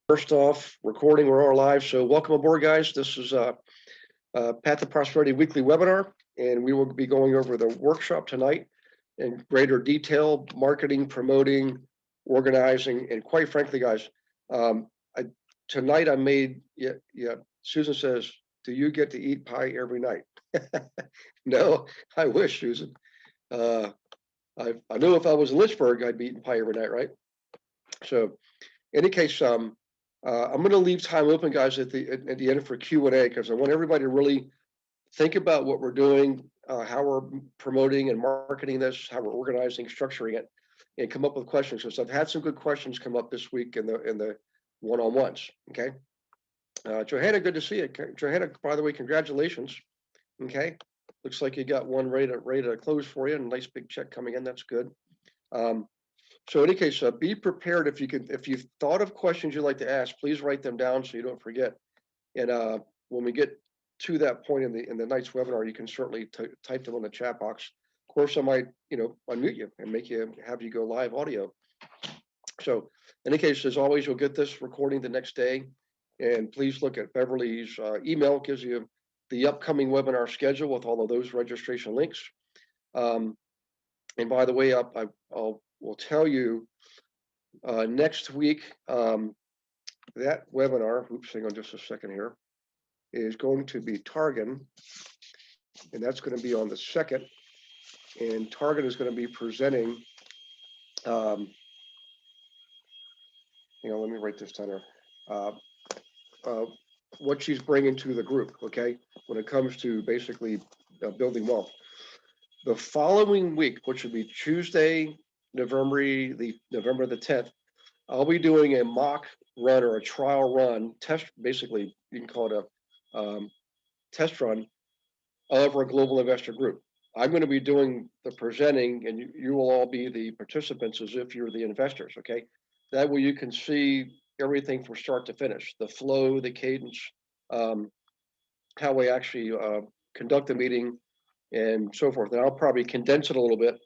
First off, recording, we're all live. So welcome aboard, guys. This is Path to Prosperity weekly webinar, and we will be going over the workshop tonight in greater detail, marketing, promoting, organizing, and quite frankly, guys, I, tonight I made, Susan says, do you get to eat pie every night? No, I wish, Susan. I know if I was in Lynchburg, I'd be eating pie every night, right? So in any case, I'm going to leave time open, guys, at the end for Q&A, because I want everybody to really think about what we're doing, how we're promoting and marketing this, how we're organizing, structuring it, and come up with questions. Because I've had some good questions come up this week in the one-on-ones. Okay, Johanna, good to see you. Johanna, by the way, congratulations. Okay, looks like you got one ready to close for you, and a nice big check coming in. That's good. So in any case, be prepared. If you've thought of questions you'd like to ask, please write them down so you don't forget. And when we get to that point in the night's webinar, you can certainly type them in the chat box. Of course, I might unmute you and have you go live audio. So in any case, as always, you'll get this recording the next day. And please look at Beverly's email. It gives you the upcoming webinar schedule with all of those registration links. And by the way, we'll tell you next week, that webinar, hang on just a second here, is going to be Targan, and that's going to be on the 2nd. And Targan is going to be presenting, let me write this down here, what she's bringing to the group, okay, when it comes to basically building wealth. The following week, which would be Tuesday, November the 10th, I'll be doing a mock run or a trial run test. Basically, you can call it a test run of our global investor group. I'm going to be doing the presenting, and you will all be the participants as if you're the investors. Okay, that way you can see everything from start to finish, the flow, the cadence, how we actually conduct the meeting, and so forth. And I'll probably condense it a little bit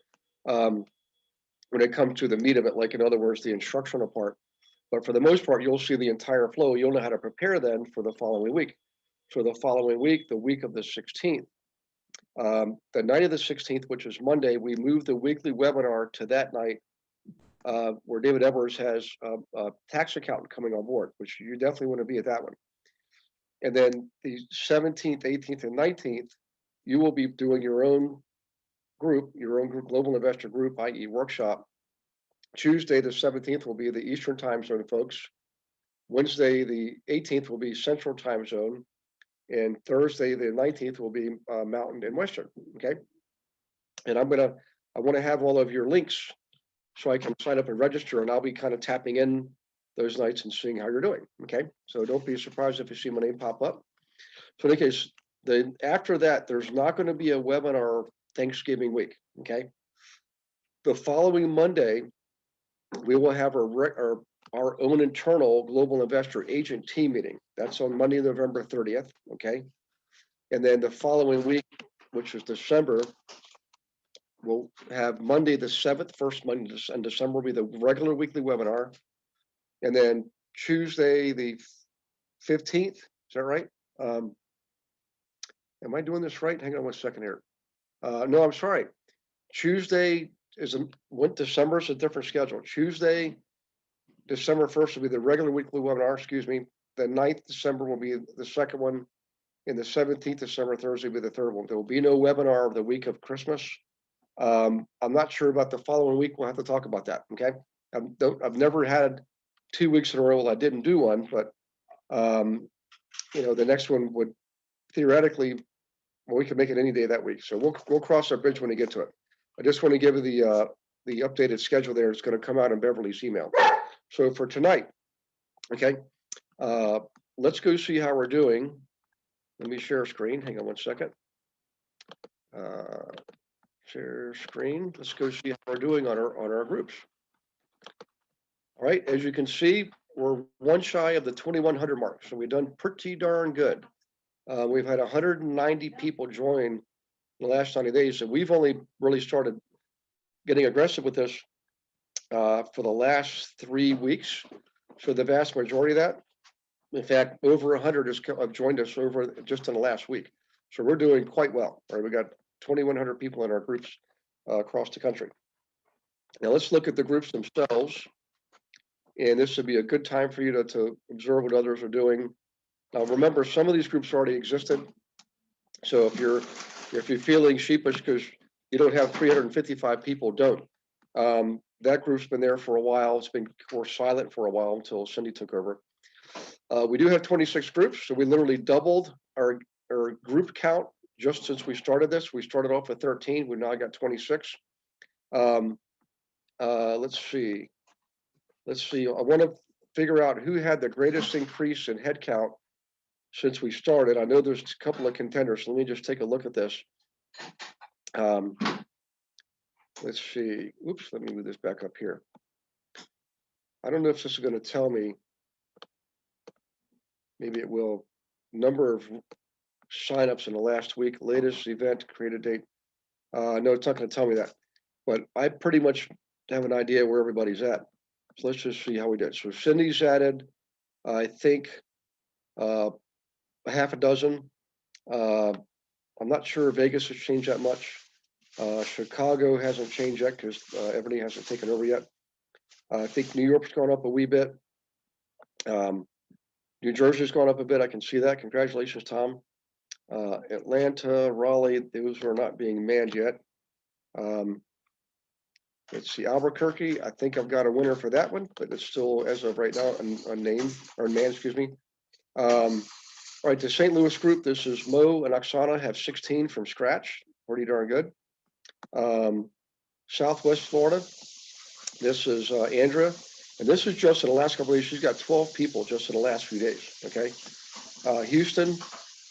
when it comes to the meat of it, like in other words, the instructional part. But for the most part, you'll see the entire flow. You'll know how to prepare then for the following week. So the following week, the week of the 16th, the night of the 16th, which is Monday, we move the weekly webinar to that night, where David Evers has a tax accountant coming on board, which you definitely want to be at that one. And then the 17th, 18th, and 19th, you will be doing your own group, global investor group, i.e. workshop. Tuesday, the 17th, will be the Eastern time zone, folks. Wednesday, the 18th, will be Central time zone. And Thursday, the 19th, will be Mountain and Western, okay? And I want to have all of your links so I can sign up and register, and I'll be kind of tapping in those nights and seeing how you're doing, okay? So don't be surprised if you see my name pop up. So in any case, after that, there's not going to be a webinar Thanksgiving week, okay? The following Monday, we will have our own internal global investor agent team meeting. That's on Monday, November 30th, okay? And then the following week, which is December, we'll have Monday the 7th, first Monday in December will be the regular weekly webinar. And then Tuesday the 15th, is that right? Am I doing this right? Hang on one second here. No, I'm sorry. Tuesday December is a different schedule. Tuesday, December 1st will be the regular weekly webinar, The 9th December will be the second one, and the 17th December, Thursday, will be the third one. There will be no webinar of the week of Christmas. I'm not sure about the following week. We'll have to talk about that, okay? I've never had 2 weeks in a row I didn't do one, but the next one would theoretically, we could make it any day that week. So we'll cross our bridge when we get to it. I just want to give you the updated schedule there. It's going to come out in Beverly's email. So for tonight, okay, let's go see how we're doing. Let me share screen. Hang on one second. Share screen. Let's go see how we're doing on our groups. All right, as you can see, we're one shy of the 2,100 mark, so we've done pretty darn good. We've had 190 people join in the last 90 days, and we've only really started getting aggressive with this for the last 3 weeks. So the vast majority of that, in fact, over 100 have joined us over just in the last week. So we're doing quite well. Right, we got 2,100 people in our groups across the country. Now let's look at the groups themselves, and this would be a good time for you to observe what others are doing. Now remember, some of these groups already existed. So if you're feeling sheepish because you don't have 355 people, don't. That group's been there for a while. It's been, of course, silent for a while until Cindy took over. We do have 26 groups, so we literally doubled our group count just since we started this. We started off with 13. We've now got 26. Let's see. I want to figure out who had the greatest increase in headcount since we started. I know there's a couple of contenders, so let me just take a look at this. Let's see. Oops, let me move this back up here. I don't know if this is going to tell me. Maybe it will. Number of signups in the last week, latest event, created date. No, it's not going to tell me that. But I pretty much have an idea where everybody's at. So let's just see how we did. So Cindy's added, I think, a half a dozen. I'm not sure Vegas has changed that much. Chicago hasn't changed yet because everybody hasn't taken over yet. I think New York's gone up a wee bit. New Jersey's gone up a bit. I can see that. Congratulations, Tom. Atlanta, Raleigh, those are not being manned yet. Let's see, Albuquerque. I think I've got a winner for that one, but it's still, as of right now, unnamed or man, excuse me. All right, the St. Louis group. This is Mo and Oksana have 16 from scratch. Pretty darn good. Southwest Florida. This is Andrea, and this is just in the last couple of days. She's got 12 people just in the last few days. Okay. Houston.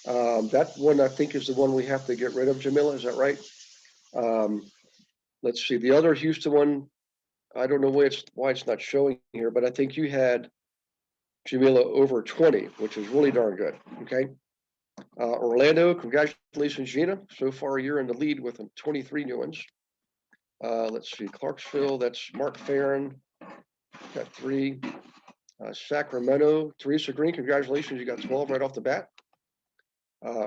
That one I think is the one we have to get rid of. Jamila, is that right? Let's see. The other Houston one, I don't know why it's not showing here, but I think you had Jamila over 20, which is really darn good. Okay. Orlando, congratulations, Gina. So far, you're in the lead with 23 new ones. Let's see. Clarksville, that's Mark Farron, got 3. Sacramento, Teresa Green, congratulations, you got 12 right off the bat.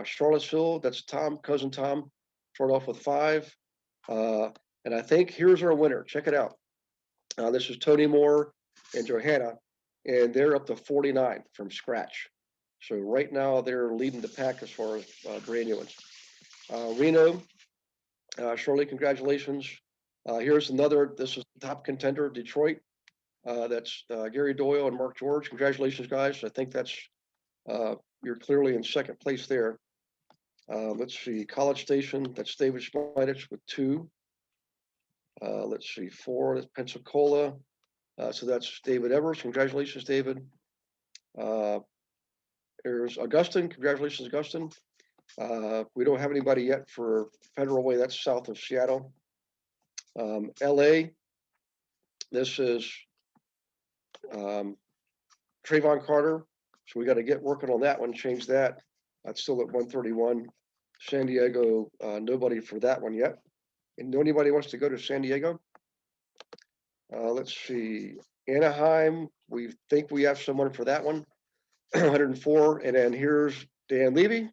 Charlottesville, that's Tom, cousin Tom, start off with 5. And I think here's our winner. Check it out. This is Tony Moore and Johanna, and they're up to 49 from scratch. So right now they're leading the pack as far as brand new ones. Reno, Shirley, congratulations. Here's another, this is the top contender, Detroit. That's Gary Doyle and Mark George. Congratulations, guys. I think that's, you're clearly in second place there. Let's see, College Station, that's David Schmeidich with 2. Let's see, 4, that's Pensacola. So that's David Evers. Congratulations, David. There's Augustine. Congratulations, Augustine. We don't have anybody yet for Federal Way. That's south of Seattle. LA. This is Trayvon Carter. So we got to get working on that one, change that. That's still at 131. San Diego, nobody for that one yet. And anybody wants to go to San Diego? Let's see. Anaheim, we think we have someone for that one. 104. And then here's Dan Levy.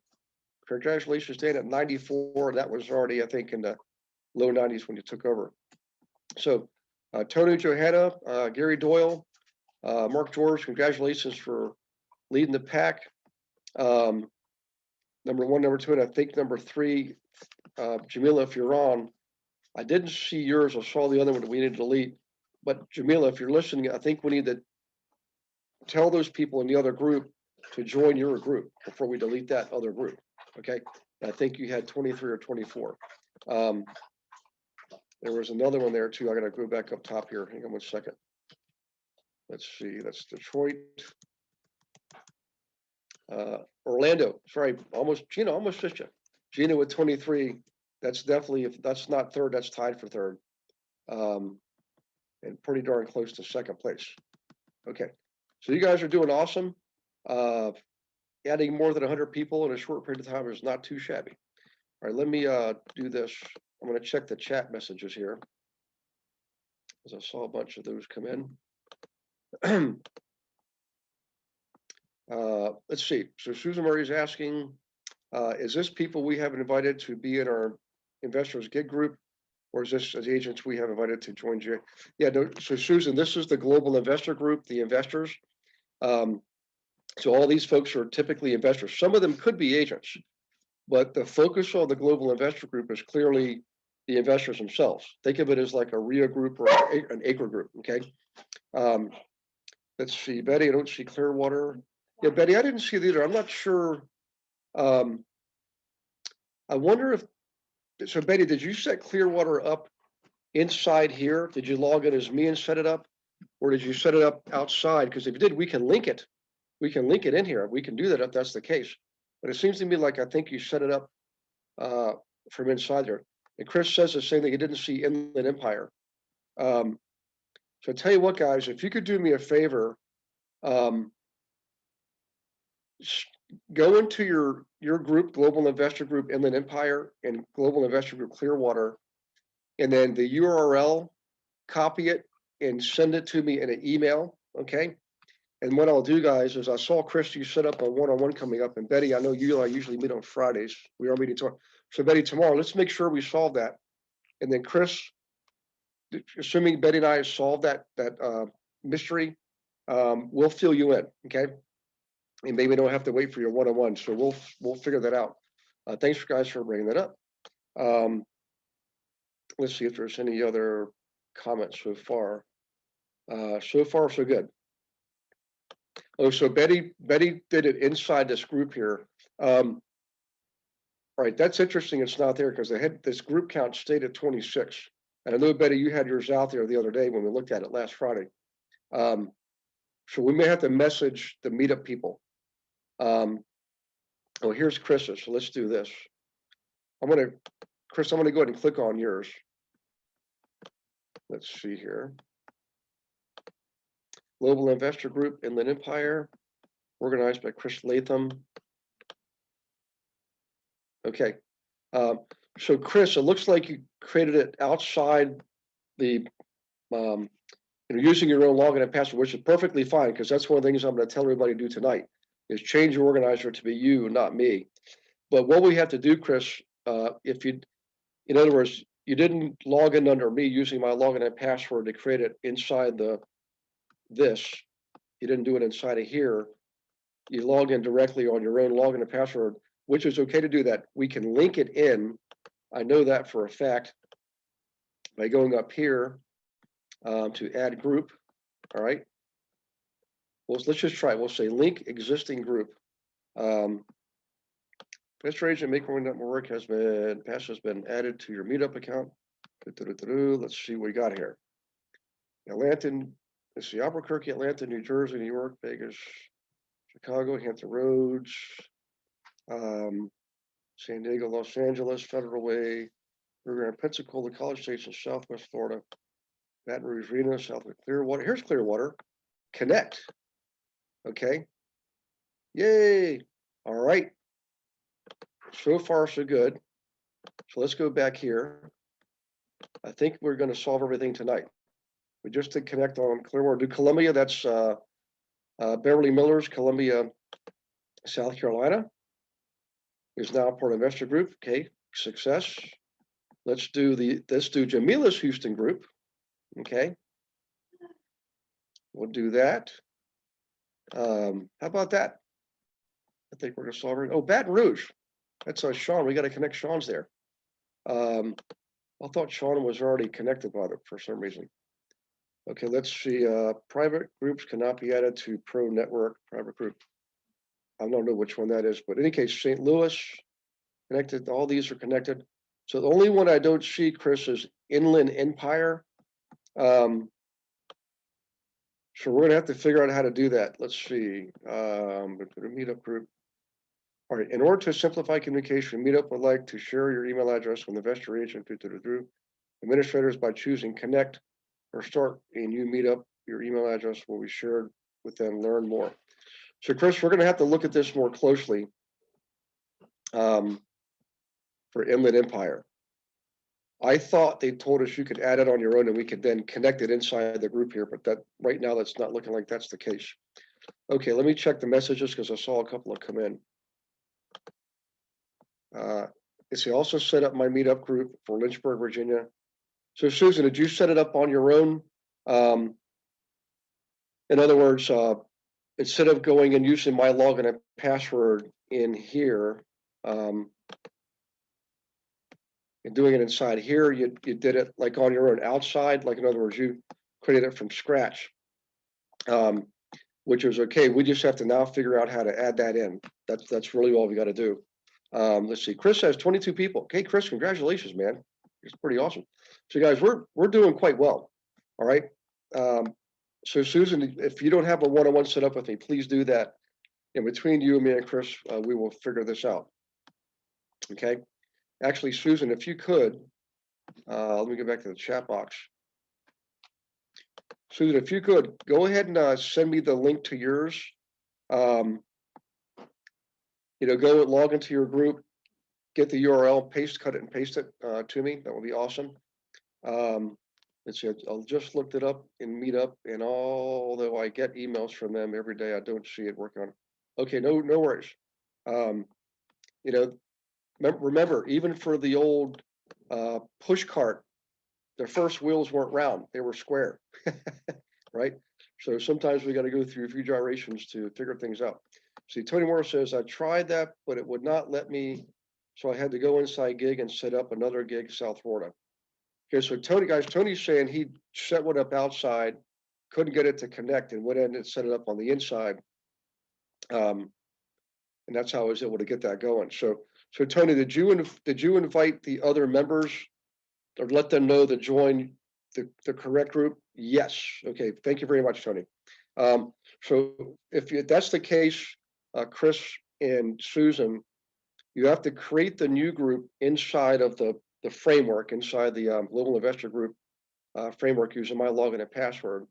Congratulations, Dan, at 94. That was already, I think, in the low 90s when you took over. So Tony Johanna, Gary Doyle, Mark George, congratulations for leading the pack. Number 1, number 2, and I think number 3, Jamila, if you're on. I didn't see yours. I saw the other one that we need to delete. But Jamila, if you're listening, I think we need to tell those people in the other group to join your group before we delete that other group. Okay. I think you had 23 or 24. There was another one there too. I got to go back up top here. Hang on 1 second. Let's see. That's Detroit. Orlando. Sorry, Gina almost missed you. Gina with 23. That's definitely, if that's not third, that's tied for third. And pretty darn close to second place. Okay. So you guys are doing awesome. Adding more than 100 people in a short period of time is not too shabby. All right, let me do this. I'm going to check the chat messages here, as I saw a bunch of those come in. Let's see. So Susan Murray is asking, is this people we have invited to be in our investors gig group, or is this as agents we have invited to join GIA? Yeah, no, so Susan, this is the global investor group, the investors. So all these folks are typically investors. Some of them could be agents, but the focus of the global investor group is clearly the investors themselves. Think of it as like a RIA group or an ACRE group, okay? Let's see, Betty, I don't see Clearwater. Yeah, Betty, I didn't see it either. I'm not sure. I wonder if, so Betty, did you set Clearwater up inside here? Did you log in as me and set it up? Or did you set it up outside? Because if you did, we can link it. We can link it in here. We can do that if that's the case. But it seems to me like I think you set it up from inside there. And Chris says the same thing. He didn't see Inland Empire. So I tell you what, guys, if you could do me a favor, go into your group, Global Investor Group Inland Empire and Global Investor Group Clearwater, and then the URL, copy it and send it to me in an email, okay? And what I'll do, guys, is I saw Chris, you set up a one-on-one coming up, and Betty, I know you and I usually meet on Fridays. We are meeting tomorrow. So Betty, tomorrow, let's make sure we solve that. And then Chris, assuming Betty and I have solved that mystery, we'll fill you in, okay? And maybe we don't have to wait for your one-on-one. So we'll figure that out. Thanks, guys, for bringing that up. Let's see if there's any other comments so far. So far, so good. Oh, so Betty did it inside this group here. All right, that's interesting. It's not there because they had this group count stayed at 26. And I know, Betty, you had yours out there the other day when we looked at it last Friday. So we may have to message the meetup people. Oh, here's Chris's. So let's do this. Chris, I'm gonna go ahead and click on yours. Let's see here. Global Investor Group, Inland Empire, organized by Chris Latham. Okay. So Chris, it looks like you created it outside the, using your own login and password, which is perfectly fine, because that's one of the things I'm going to tell everybody to do tonight, is change your organizer to be you, not me. But what we have to do, Chris, if you, in other words, you didn't log in under me using my login and password to create it inside this, you didn't do it inside of here, you log in directly on your own login and password, which is okay to do that. We can link it in. I know that for a fact by going up here to add group. All right. Well, let's just try it. We'll say link existing group. Mr. Agent Maker Network has been added to your meetup account. Let's see what we got here. Atlanta, let's see, Albuquerque, Atlanta, New Jersey, New York, Vegas, Chicago, Hampton Roads, San Diego, Los Angeles, Federal Way, Rio Grande, Pensacola, College Station, Southwest Florida, Baton Rouge, Reno, Southwest Clearwater. Here's Clearwater. Connect. Okay. Yay. All right. So far, so good. So let's go back here. I think we're going to solve everything tonight. We just did connect on Clearwater. Do Columbia, that's Beverly Miller's Columbia, South Carolina, is now part of Investor Group. Okay, success. Let's do Jamila's Houston group. Okay, we'll do that. How about that? I think we're gonna solve it. Oh, Baton Rouge. That's Sean. We got to connect Sean's there. I thought Sean was already connected by it for some reason. Okay, let's see. Private groups cannot be added to Pro Network private group. I don't know which one that is, but in any case, St. Louis connected. All these are connected. So the only one I don't see, Chris, is Inland Empire. So we're gonna have to figure out how to do that. Let's see. Meetup group. All right. In order to simplify communication, Meetup would like to share your email address with the investor agent administrators by choosing connect or start a new Meetup. Your email address will be shared with them. Learn more. So, Chris, we're going to have to look at this more closely for Inland Empire. I thought they told us you could add it on your own and we could then connect it inside the group here, but that right now that's not looking like that's the case. Okay, let me check the messages because I saw a couple of come in. It's also set up my meetup group for Lynchburg, Virginia. So Susan, did you set it up on your own? In other words, instead of going and using my login and password in here, and doing it inside here, you did it like on your own outside. Like, in other words, you created it from scratch, which is okay. We just have to now figure out how to add that in. That's really all we got to do. Let's see. Chris has 22 people. Okay, Chris, congratulations, man. It's pretty awesome. So, guys, we're doing quite well. All right. So, Susan, if you don't have a one-on-one set up with me, please do that. And between you and me and Chris, we will figure this out. Okay. Actually, Susan, if you could, let me get back to the chat box. Susan, if you could, go ahead and send me the link to yours. Go and log into your group, get the URL, cut it and paste it to me. That would be awesome. Let's see, I'll just looked it up in Meetup, and although I get emails from them every day, I don't see it working on it. Okay, no worries. Remember, even for the old push cart, the first wheels weren't round, they were square, right? So sometimes we got to go through a few gyrations to figure things out. See, Tony Moore says, I tried that, but it would not let me, so I had to go inside gig and set up another gig South Florida. Okay, so Tony's saying he set one up outside, couldn't get it to connect, and went in and set it up on the inside. And that's how I was able to get that going. So Tony, did you invite the other members or let them know to join the correct group? Yes. Okay. Thank you very much, Tony. So if that's the case, Chris and Susan, you have to create the new group inside of the framework, inside the Global Investor Group framework using my login and password.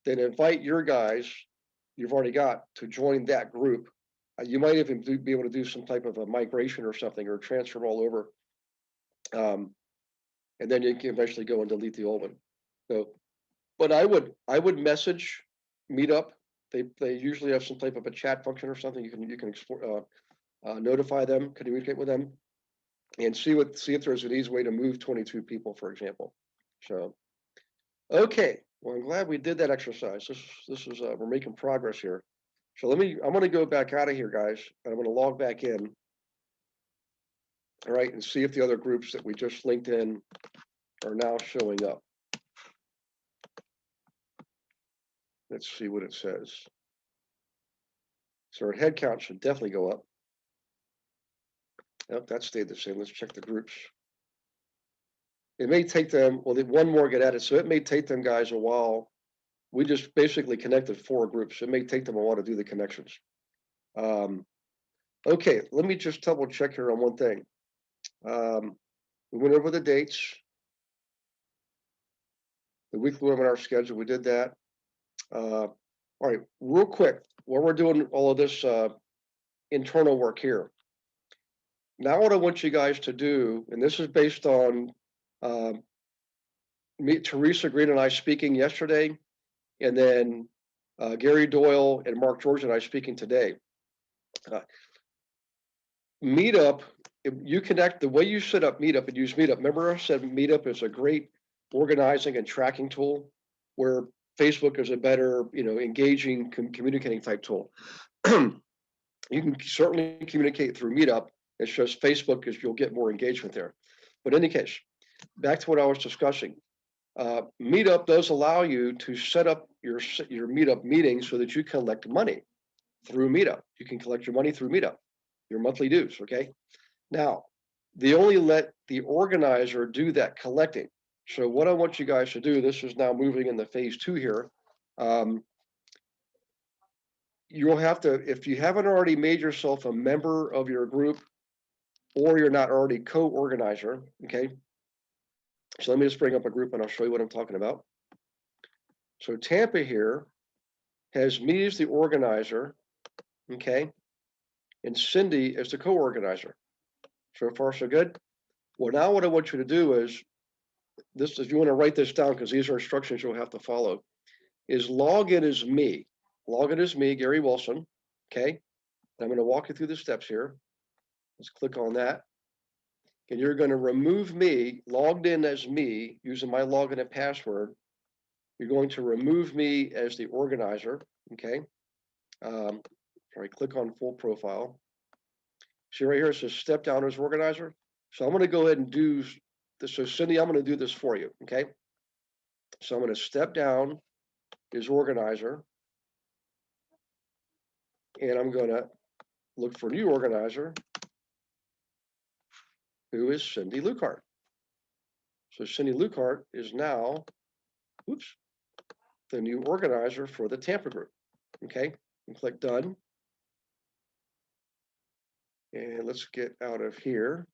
Then invite your guys you've already got to join that group. You might even be able to do some type of a migration or something, or transfer all over. And then you can eventually go and delete the old one. So, but I would message Meetup. They usually have some type of a chat function or something. You can explore, notify them, communicate with them, and see if there's an easy way to move 22 people, for example. So, okay. Well, I'm glad we did that exercise. This is we're making progress here. So I'm going to go back out of here, guys, and I'm going to log back in. All right, and see if the other groups that we just linked in are now showing up. Let's see what it says. So our head count should definitely go up. Nope, that stayed the same. Let's check the groups. It may take them, well, one more get added, so it may take them guys a while. We just basically connected 4 groups. It may take them a while to do the connections. Okay, let me just double check here on one thing. We went over the dates, the weekly webinar schedule, we did that. All right, real quick, while we're doing all of this internal work here, now what I want you guys to do, and this is based on Teresa Green and I speaking yesterday, and then Gary Doyle and Mark George and I speaking today. Meetup, if you connect the way you set up Meetup and use Meetup. Remember, I said Meetup is a great organizing and tracking tool, where Facebook is a better, engaging, communicating type tool. You can certainly communicate through Meetup. It's just Facebook is you'll get more engagement there. But in any case, back to what I was discussing. Meetup does allow you to set up your Meetup meeting so that you collect money through Meetup. You can collect your money through Meetup, your monthly dues. Okay. Now, they only let the organizer do that collecting. So what I want you guys to do, this is now moving into phase 2 here. You'll have to, if you haven't already made yourself a member of your group, or you're not already co-organizer, okay? So let me just bring up a group and I'll show you what I'm talking about. So Tampa here has me as the organizer, okay? And Cindy as the co-organizer. So far, so good. Well, now what I want you to do is, if you want to write this down, because these are instructions you'll have to follow, is log in as me, log in as me, Gary Wilson. Okay. And I'm going to walk you through the steps here. Let's click on that. And you're going to remove me, logged in as me, using my login and password. You're going to remove me as the organizer. Okay. Sorry, click on full profile. See right here, it says step down as organizer. So I'm going to go ahead and do this. So Cindy, I'm going to do this for you. Okay. So I'm going to step down as organizer. And I'm going to look for new organizer, who is Cindy Lucart. So Cindy Lucart is now, oops, the new organizer for the Tampa group. Okay, and click done. And let's get out of here.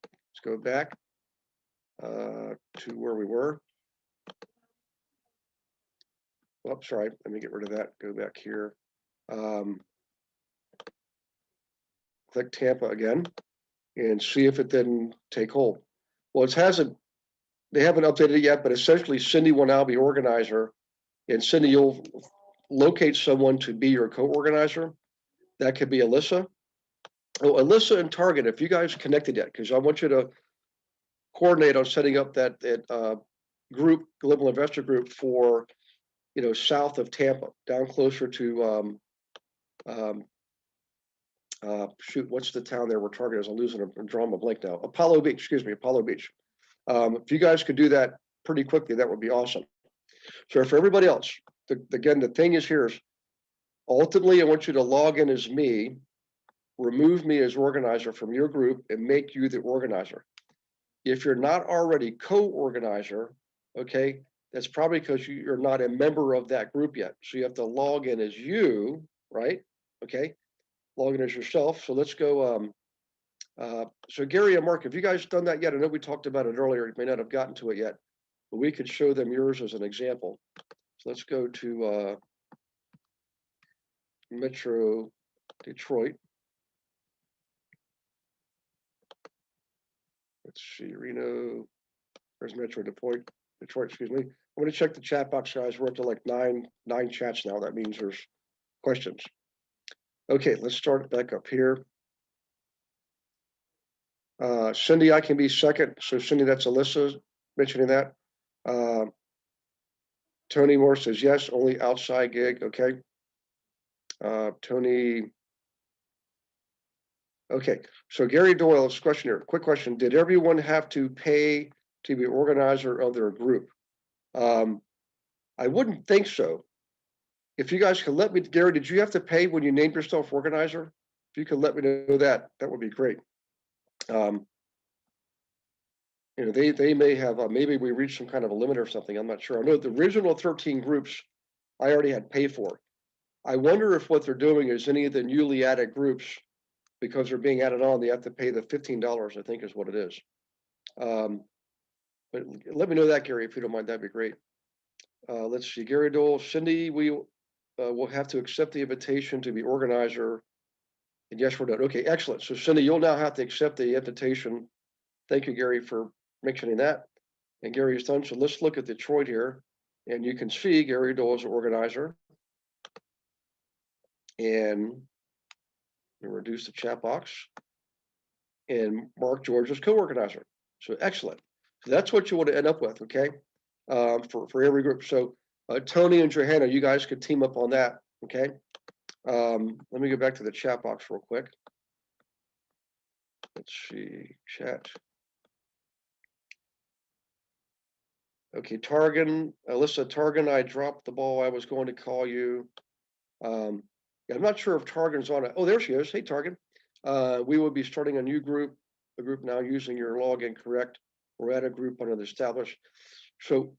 Let's go back to where we were. Oops, sorry, let me get rid of that. Go back here. Click Tampa again and see if it didn't take hold. Well, it hasn't, they haven't updated it yet, but essentially Cindy will now be organizer. And Cindy, you'll locate someone to be your co-organizer. That could be Alyssa. Oh, Alyssa and Target, if you guys connected yet, because I want you to coordinate on setting up that group, global investor group for, south of Tampa, down closer to shoot, what's the town there where Target is? I'm losing a drawing a blank now. Apollo Beach, excuse me, Apollo Beach. If you guys could do that pretty quickly, that would be awesome. So for everybody else, again, the thing is here is ultimately I want you to log in as me, remove me as organizer from your group, and make you the organizer. If you're not already co-organizer, okay, that's probably because you're not a member of that group yet. So you have to log in as you, right? Okay, log in as yourself. So let's go. So Gary and Mark, have you guys done that yet? I know we talked about it earlier. You may not have gotten to it yet, but we could show them yours as an example. So let's go to Metro Detroit. Let's see, Reno. There's Metro Detroit, excuse me. I'm going to check the chat box, guys. We're up to like nine chats now. That means there's questions. Okay, let's start back up here. Cindy, I can be second. So Cindy, that's Alyssa mentioning that. Tony Moore says yes, only outside gig. Okay. Tony. Okay, so Gary Doyle's question here. Quick question: did everyone have to pay to be organizer of their group? I wouldn't think so. If you guys could let me, Gary, did you have to pay when you named yourself organizer? If you could let me know that, that would be great. They may have, maybe we reached some kind of a limit or something. I'm not sure. I know the original 13 groups I already had paid for. I wonder if what they're doing is any of the newly added groups, because they're being added on, they have to pay the $15, I think is what it is. But let me know that, Gary, if you don't mind, that'd be great. Let's see, Gary Dole, Cindy, we will have to accept the invitation to be organizer. And yes, we're done. Okay, excellent. So Cindy, you'll now have to accept the invitation. Thank you, Gary, for mentioning that. And Gary is done. So let's look at Detroit here. And you can see Gary Dole is an organizer. And we'll reduce the chat box. And Mark George is co-organizer. So excellent. So that's what you want to end up with, okay? For every group. So Tony and Johanna, you guys could team up on that, okay? Let me go back to the chat box real quick. Let's see, chat. Okay, Targan, Alyssa Targan, I dropped the ball. I was going to call you. I'm not sure if Targan's on it. Oh, there she is. Hey, Targan. We will be starting a new group, a group now using your login correct. We're at a group under the established. So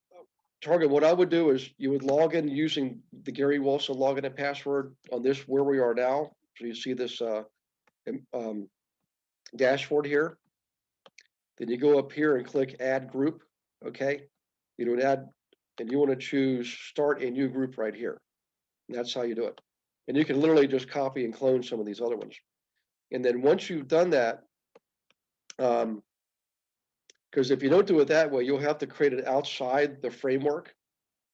Target, what I would do is you would log in using the Gary Wilson login and password on this where we are now. So you see this dashboard here. Then you go up here and click add group. Okay. You do an add, and you want to choose start a new group right here. And that's how you do it. And you can literally just copy and clone some of these other ones. And then once you've done that, because if you don't do it that way, you'll have to create it outside the framework.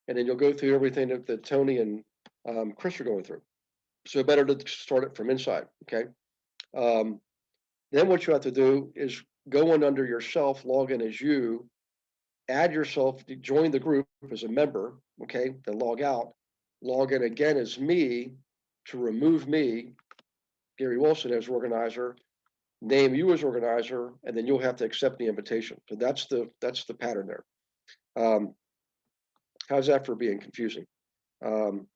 And then you'll go through everything that Tony and Chris are going through. So better to start it from inside, okay? Um, then what you have to do is go in under yourself, log in as you, add yourself, join the group as a member, okay? Then log out, log in again as me to remove me, Gary Wilson as organizer, name you as organizer, and then you'll have to accept the invitation. So that's the pattern there. How's that for being confusing? Um,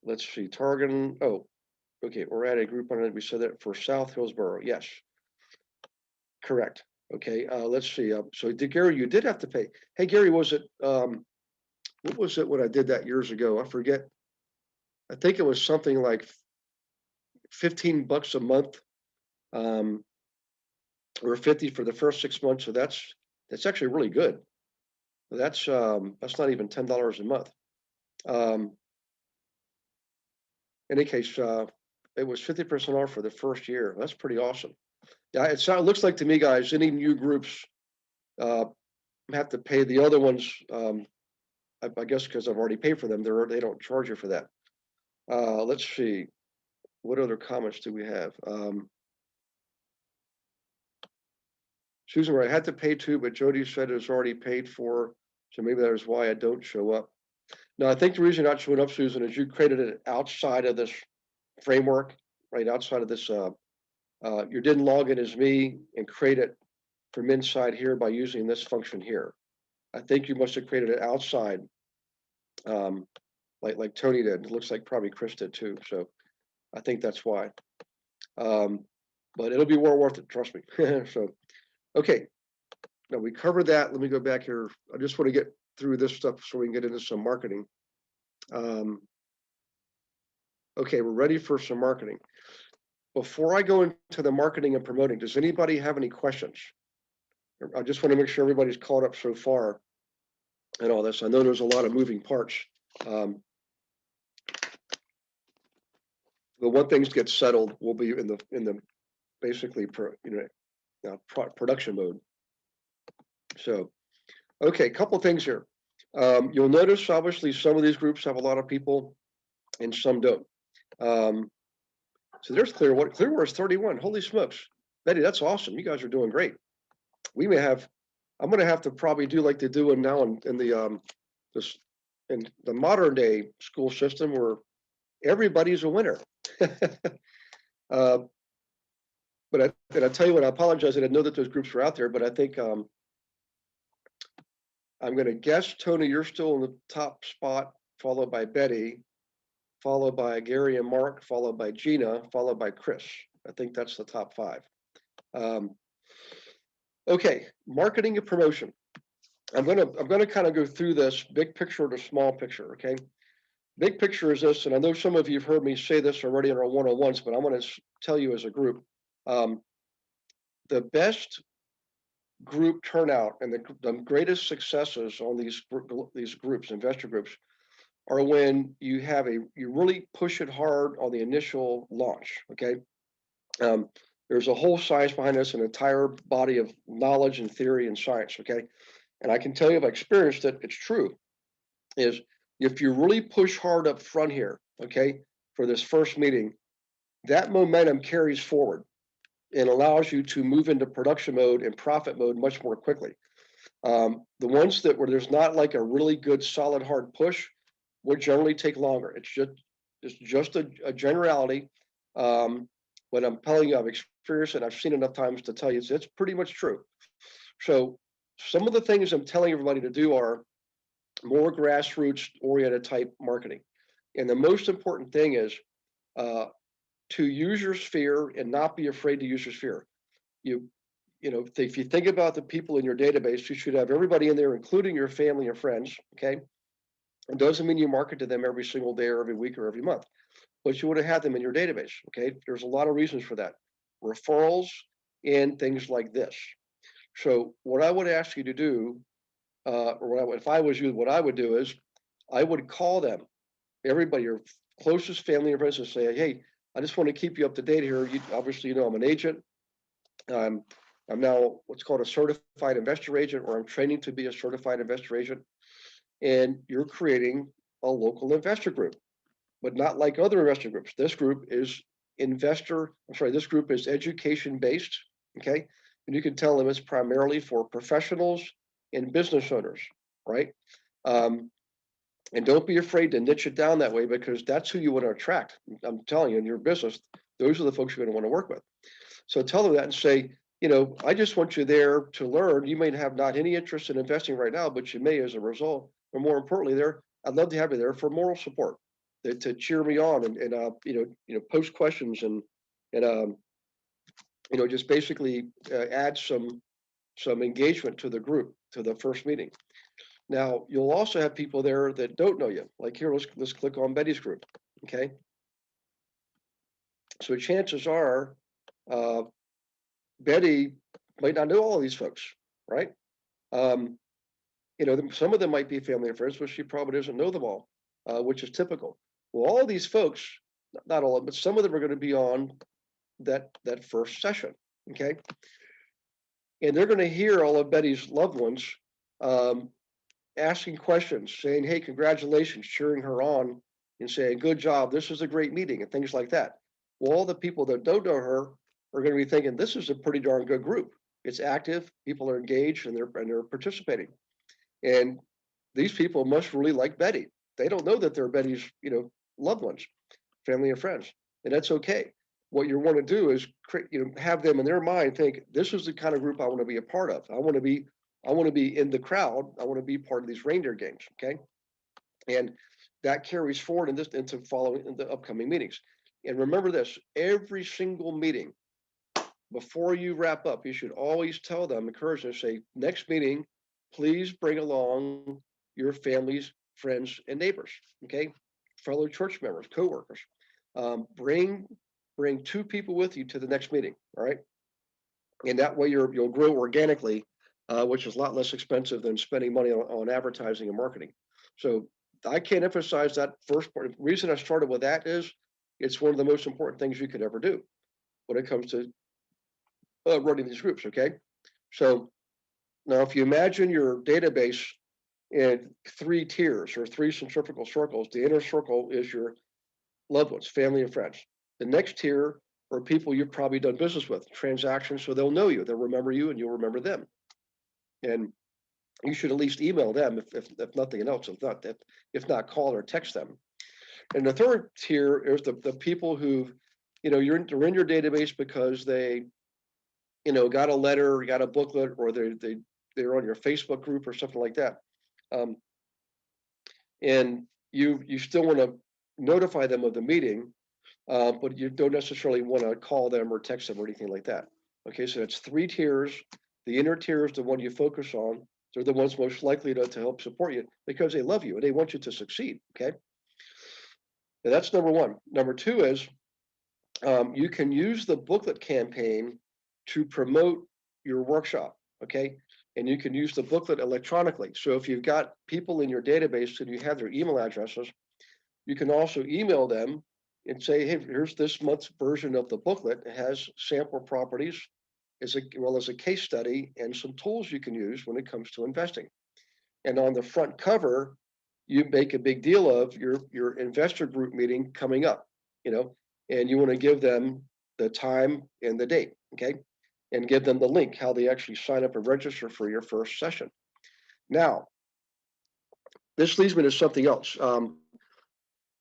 let's see, targeting. Oh, okay, we're at a group on it. We said that for South Hillsborough. Yes, correct. Okay, let's see. So Gary, you did have to pay. Hey, Gary, was it what was it when I did that years ago? I forget. I think it was something like $15 a month, um, or 50 for the first 6 months. So that's actually really good. That's not even $10 a month. Um, in any case, it was 50% off for the first year. That's pretty awesome. Yeah, it looks like to me, guys, any new groups uh, have to pay the other ones. I guess because I've already paid for them, they don't charge you for that. Let's see, what other comments do we have? Susan, I had to pay too, but Jody said it was already paid for, so maybe that is why I don't show up. No, I think the reason you're not showing up, Susan, is you created it outside of this framework, right outside of this. You didn't log in as me and create it from inside here by using this function here. I think you must have created it outside, um, like Tony did. It looks like probably Chris did too. So I think that's why. But it'll be well worth it, trust me. So okay, now we covered that. Let me go back here. I just want to get through this stuff so we can get into some marketing. Okay, we're ready for some marketing. Before I go into the marketing and promoting, does anybody have any questions? I just want to make sure everybody's caught up so far and all this. I know there's a lot of moving parts. But when things get settled, we'll be in the basically production mode. So, okay, a couple of things here. You'll notice obviously some of these groups have a lot of people and some don't. So there's Clearwater. Clearwater is 31. Holy smokes, Betty, that's awesome. You guys are doing great. We may have. I'm going to have to probably do like they do in now in the this in the modern day school system where everybody's a winner. But I tell you what, I apologize. I didn't know that those groups were out there, but I think I'm going to guess, Tony, you're still in the top spot, followed by Betty, followed by Gary and Mark, followed by Gina, followed by Chris. I think that's the top five. Okay, marketing and promotion. I'm gonna kind of go through this big picture to small picture. Okay, big picture is this, and I know some of you have heard me say this already in our one-on-ones, but I want to tell you as a group, the best group turnout and the greatest successes on these groups, investor groups, are when you really push it hard on the initial launch. Okay, there's a whole science behind this, an entire body of knowledge and theory and science. Okay, and I can tell you, I've experienced it. It's true. Is if you really push hard up front here, okay, for this first meeting, that momentum carries forward and allows you to move into production mode and profit mode much more quickly. The ones where there's not like a really good solid hard push will generally take longer. It's just a generality. But I'm telling you, I've experienced it. I've seen enough times to tell you it's pretty much true. So some of the things I'm telling everybody to do are more grassroots oriented type marketing. And the most important thing is to use your sphere and not be afraid to use your sphere. If you think about the people in your database, you should have everybody in there, including your family and friends. Okay. It doesn't mean you market to them every single day or every week or every month, but you would have had them in your database. Okay. There's a lot of reasons for that. Referrals and things like this. So what I would ask you to do, if I was you, what I would do is I would call them, everybody, your closest family and friends, and say, hey, I just want to keep you up to date here. Obviously, I'm an agent. I'm now what's called a certified investor agent, or I'm training to be a certified investor agent. And you're creating a local investor group. but not like other investor groups. This group is this group is education based, okay? And you can tell them it's primarily for professionals and business owners, right? Um, and don't be afraid to niche it down that way, because that's who you want to attract. I'm telling you, in your business, those are the folks you're going to want to work with. So tell them that and say, I just want you there to learn. You may have not any interest in investing right now, but you may as a result. Or more importantly, I'd love to have you there for moral support, to cheer me on, and post questions, and just basically add some engagement to the group, to the first meeting. Now, you'll also have people there that don't know you. Like here, let's click on Betty's group. Okay. So chances are, Betty might not know all of these folks, right? Um, some of them might be family and friends, but she probably doesn't know them all, which is typical. Well, all of these folks, not all of them, but some of them are going to be on that first session. Okay. And they're going to hear all of Betty's loved ones um, asking questions, saying, hey, congratulations, cheering her on and saying, good job, this is a great meeting, and things like that. Well, all the people that don't know her are going to be thinking, this is a pretty darn good group. It's active, people are engaged, and they're participating. And these people must really like Betty. They don't know that they're Betty's, loved ones, family and friends, and that's okay. What you want to do is have them in their mind think, this is the kind of group I want to be a part of. I want to be in the crowd. I want to be part of these reindeer games. Okay. And that carries forward into the upcoming meetings. And remember this, every single meeting, before you wrap up, you should always tell them, encourage them, say, next meeting, please bring along your families, friends, and neighbors. Okay. Fellow church members, co-workers. Bring 2 people with you to the next meeting. All right. And that way you'll grow organically, which is a lot less expensive than spending money on advertising and marketing. So I can't emphasize that first part. The reason I started with that is it's one of the most important things you could ever do when it comes to running these groups. Okay. So now if you imagine your database in 3 tiers or 3 centrifugal circles, the inner circle is your loved ones, family and friends. The next tier are people you've probably done business with, transactions, so they'll know you, they'll remember you, and you'll remember them. And you should at least email them if nothing else, if not call or text them. And the third tier is the people who, you're in your database because they, got a letter, got a booklet, or they're on your Facebook group or something like that. And you still want to notify them of the meeting, but you don't necessarily want to call them or text them or anything like that. Okay, so it's 3 tiers. The inner tier is the one you focus on. They're the ones most likely to help support you because they love you and they want you to succeed. Okay, and that's number 1. Number 2 is you can use the booklet campaign to promote your workshop. Okay, and you can use the booklet electronically. So if you've got people in your database and you have their email addresses, you can also email them and say, hey, here's this month's version of the booklet. It has sample properties as well as a case study and some tools you can use when it comes to investing. And on the front cover, you make a big deal of your investor group meeting coming up, and you want to give them the time and the date, okay? And give them the link, how they actually sign up and register for your first session. Now, this leads me to something else.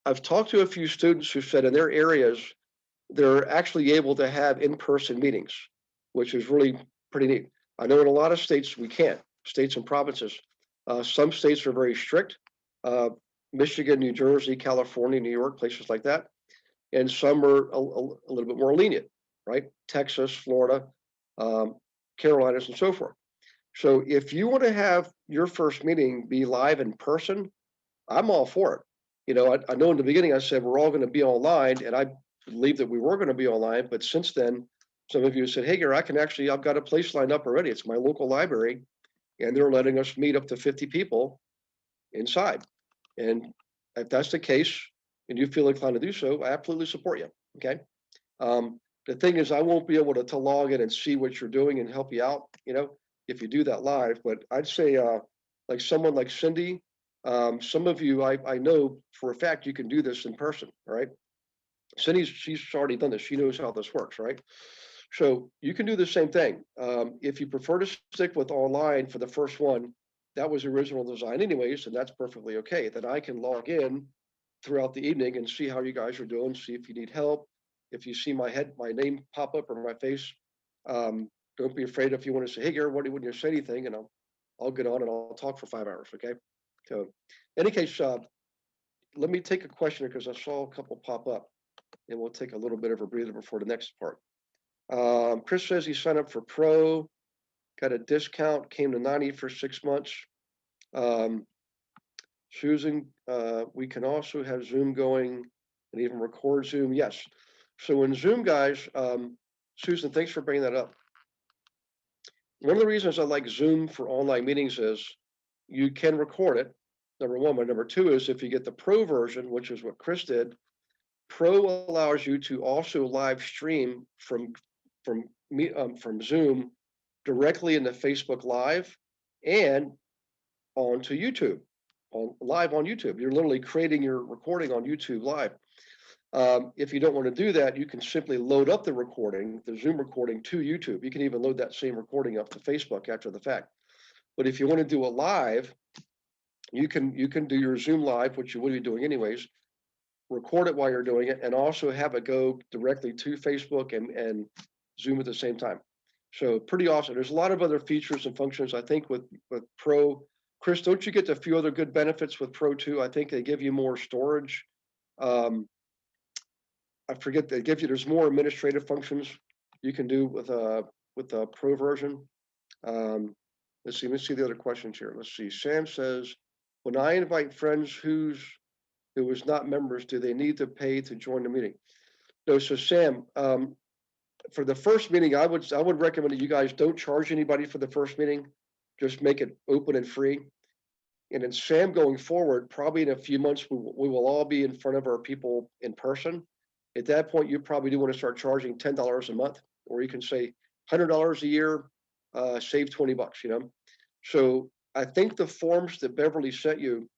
I've talked to a few students who said in their areas, they're actually able to have in-person meetings, which is really pretty neat. I know in a lot of states we can't, states and provinces. Some states are very strict, Michigan, New Jersey, California, New York, places like that. And some are a little bit more lenient, right? Texas, Florida, Carolinas, and so forth. So if you want to have your first meeting be live in person, I'm all for it. I know in the beginning I said we're all going to be online, and I believe that we were going to be online, but since then, some of you said, hey, Gary, I've got a place lined up already. It's my local library, and they're letting us meet up to 50 people inside. And if that's the case, and you feel inclined to do so, I absolutely support you, okay? The thing is, I won't be able to log in and see what you're doing and help you out, if you do that live, but I'd say like someone like Cindy Some of you, I know for a fact you can do this in person, all right? She's already done this. She knows how this works, right? So you can do the same thing. If you prefer to stick with online for the first one, that was the original design anyways, and that's perfectly okay. Then I can log in throughout the evening and see how you guys are doing, see if you need help. If you see my name pop up or my face, don't be afraid if you want to say, hey, Gary, what do you say anything? And I'll get on and I'll talk for 5 hours, okay? So in any case, let me take a question because I saw a couple pop up and we'll take a little bit of a breather before the next part. Chris says he signed up for Pro, got a discount, came to 90 for 6 months. Susan, we can also have Zoom going and even record Zoom. Yes. So in Zoom, guys, Susan, thanks for bringing that up. One of the reasons I like Zoom for online meetings is you can record it, number one. But number two is if you get the Pro version, which is what Chris did, Pro allows you to also live stream from Zoom directly into Facebook Live and onto YouTube, live on YouTube. You're literally creating your recording on YouTube Live. If you don't want to do that, you can simply load up the recording, the Zoom recording, to YouTube. You can even load that same recording up to Facebook after the fact. But if you want to do a live, you can do your Zoom Live, which you would be doing anyways, record it while you're doing it, and also have it go directly to Facebook and Zoom at the same time. So pretty awesome. There's a lot of other features and functions, I think, with Pro. Chris, don't you get a few other good benefits with Pro too? I think they give you more storage. I forget, they give you, there's more administrative functions you can do with the Pro version. Let's see the other questions here. Let's see. Sam says, when I invite friends who is not members, do they need to pay to join the meeting? No, so Sam, for the first meeting, I would recommend that you guys don't charge anybody for the first meeting. Just make it open and free. And then Sam, going forward, probably in a few months, we will all be in front of our people in person. At that point, you probably do want to start charging $10 a month, or you can say $100 a year, save $20, you know? So I think the forms that Beverly sent you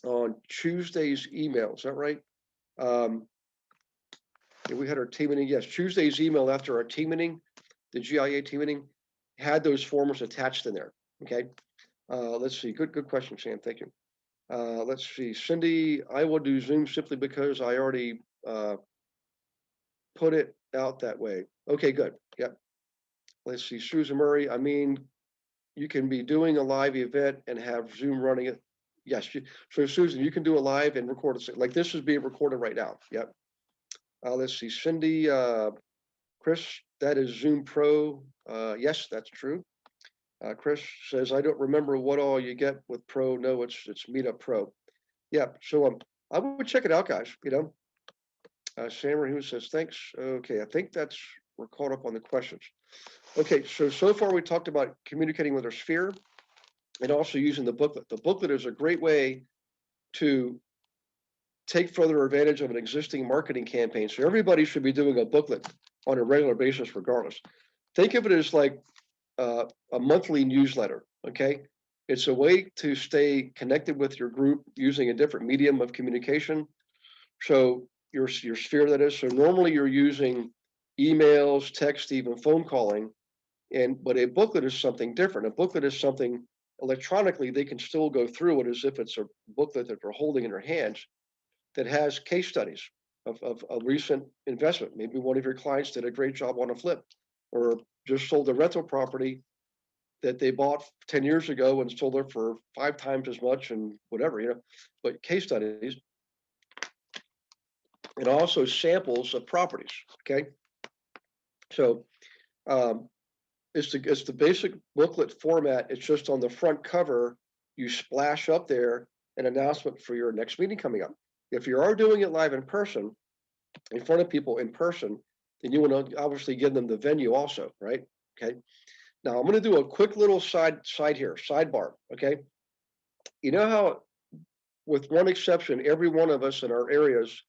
on Tuesday's email, is that right? We had our team meeting. Yes, Tuesday's email after our team meeting, the GIA team meeting, had those forms attached in there. Okay. Let's see. Good question, Sam. Thank you. Let's see. Cindy, I will do Zoom simply because I already put it out that way. Okay, good. Yep. Let's see. Susan Murray, I mean, you can be doing a live event and have Zoom running it. Yes. So Susan, you can do a live and record it. Like this is being recorded right now. Yep. Let's see. Cindy, Chris, that is Zoom Pro. Yes, that's true. Chris says, I don't remember what all you get with Pro. No, it's Meetup Pro. Yeah, so I would check it out, guys. You know, Sam who says, thanks. Okay, I think we're caught up on the questions. Okay, so far we talked about communicating with our sphere and also using the booklet. The booklet is a great way to take further advantage of an existing marketing campaign. So everybody should be doing a booklet on a regular basis regardless. Think of it as like a monthly newsletter, okay? It's a way to stay connected with your group using a different medium of communication. So your sphere, that is. So normally you're using emails, text, even phone calling, but a booklet is something different. A booklet is something electronically they can still go through it as if it's a booklet that they're holding in their hands that has case studies of a recent investment. Maybe one of your clients did a great job on a flip or just sold a rental property that they bought 10 years ago and sold it for 5 times as much and whatever, you know, but case studies. And also samples of properties, okay? So it's the basic booklet format. It's just on the front cover, you splash up there an announcement for your next meeting coming up. If you are doing it live in person, in front of people in person, then you want to obviously give them the venue also, right? Okay. Now I'm going to do a quick little sidebar. Okay. You know how, with one exception, every one of us in our areas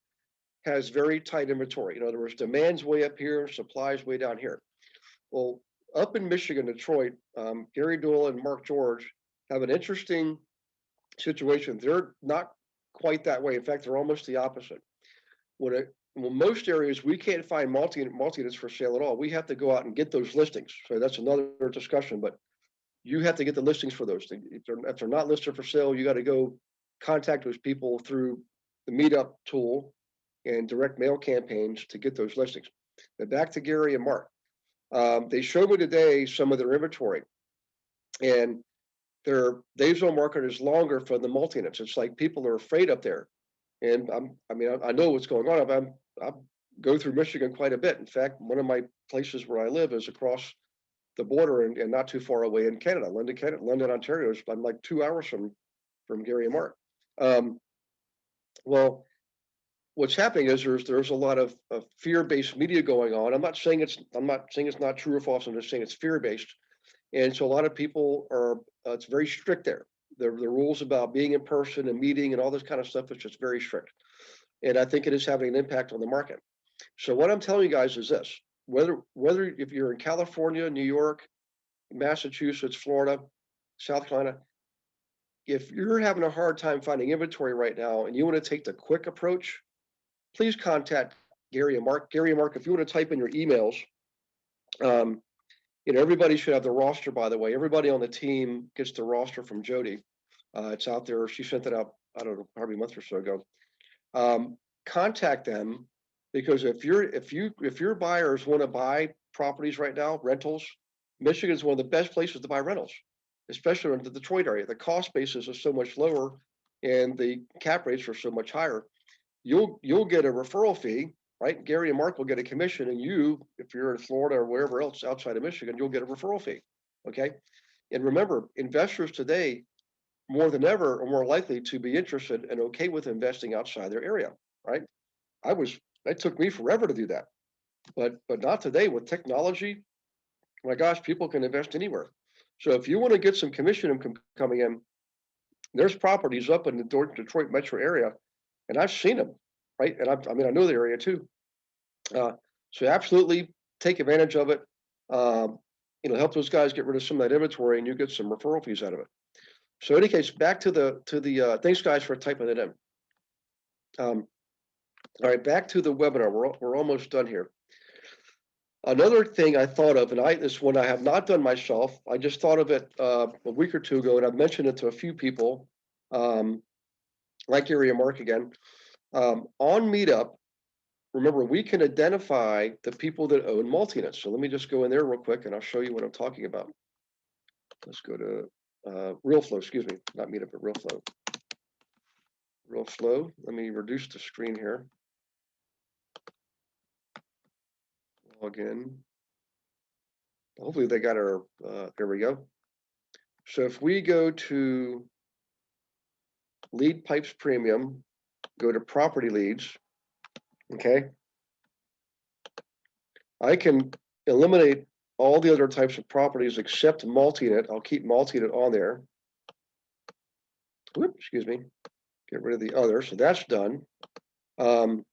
has very tight inventory. In other words, demand's way up here, supplies way down here. Well, up in Michigan, Detroit, Gary Doyle and Mark George have an interesting situation. They're not quite that way. In fact, they're almost the opposite. Well, most areas we can't find multi-units for sale at all. We have to go out and get those listings. So that's another discussion, but you have to get the listings for those things. If they're not listed for sale, you got to go contact those people through the meetup tool and direct mail campaigns to get those listings. But back to Gary and Mark. They showed me today some of their inventory, and their days on market is longer for the multi-units. It's like people are afraid up there. And I know what's going on. I go through Michigan quite a bit. In fact, one of my places where I live is across the border and not too far away in Canada, London, Ontario. I'm like 2 hours from Gary and Mark. Well, what's happening is there's a lot of fear-based media going on. I'm not saying it's not true or false. I'm just saying it's fear-based, and so a lot of people are. It's very strict there. The rules about being in person and meeting and all this kind of stuff is just very strict, and I think it is having an impact on the market. So what I'm telling you guys is this: whether if you're in California, New York, Massachusetts, Florida, South Carolina, if you're having a hard time finding inventory right now and you want to take the quick approach, please contact Gary and Mark. Gary and Mark, if you want to type in your emails, everybody should have the roster, by the way. Everybody on the team gets the roster from Jody. It's out there. She sent it out, I don't know, probably a month or so ago. Contact them, because if your buyers want to buy properties right now, rentals, Michigan is one of the best places to buy rentals, especially in the Detroit area. The cost basis is so much lower and the cap rates are so much higher. You'll get a referral fee, right? Gary and Mark will get a commission, and you, if you're in Florida or wherever else outside of Michigan, you'll get a referral fee. Okay. And remember, investors today, more than ever, are more likely to be interested and okay with investing outside their area, right? It took me forever to do that, but not today with technology. My gosh, people can invest anywhere. So if you want to get some commission income coming in, there's properties up in the Detroit metro area, and I've seen them, right? And I know the area too. So absolutely take advantage of it. Help those guys get rid of some of that inventory, and you get some referral fees out of it. So in any case, back to the thanks guys for typing it in. All right, back to the webinar. We're almost done here. Another thing I thought of, and this one I have not done myself. I just thought of it a week or two ago, and I've mentioned it to a few people, like Gary and Mark again. On Meetup, remember, we can identify the people that own multi-units. So let me just go in there real quick, and I'll show you what I'm talking about. Let's go to RealFlow, excuse me, not Meetup, but RealFlow. RealFlow, let me reduce the screen here. Log in. Hopefully they got our, there we go. So if we go to Lead Pipes Premium, go to Property Leads, okay, I can eliminate all the other types of properties except multi-unit. I'll keep multi-unit on there. Whoop, excuse me. Get rid of the other. So that's done. And